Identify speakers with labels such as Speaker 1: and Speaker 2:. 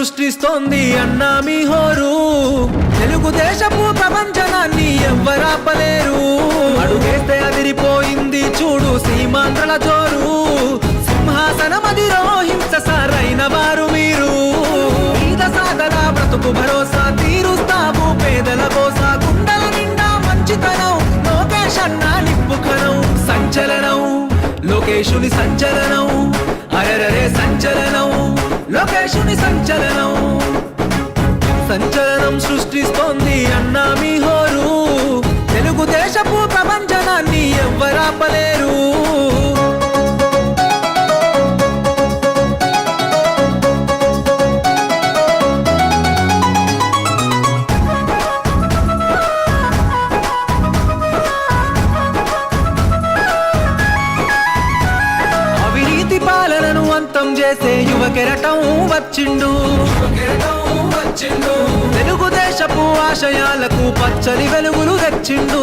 Speaker 1: సృష్టిస్తోంది అన్నా మీ హోరు. తెలుగుదేశపు ప్రపంచనాన్ని ఎవ్వరాపలేరు. అడుగేస్తే అదిరిపోయింది చూడు సీమాంధ్రల జోరు. సింహాసనమదిరో హింస సారైన వారు మీరు. ఈద సాగల బ్రతుకు భరోసా తీరుస్తావు పేదల కోసా. గుండెల నిండా మంచితనం లోకేష్ అన్నా నిప్పుకనం. సంచలనం లోకేశుని సంచలనం. అరెరరే సంచలనం లోకేశుని సంచలనం. సంచలనం సృష్టిస్తోంది అన్నా మీ హోరు. తెలుగుదేశపు ప్రపంచనాన్ని ఎవ్వరాపలేరు. పాలనను అంతం చేసే యువ కెరటం వచ్చిండు. తెలుగుదేశపు ఆశయాలకు పచ్చని వెలుగులు తెచ్చిండు.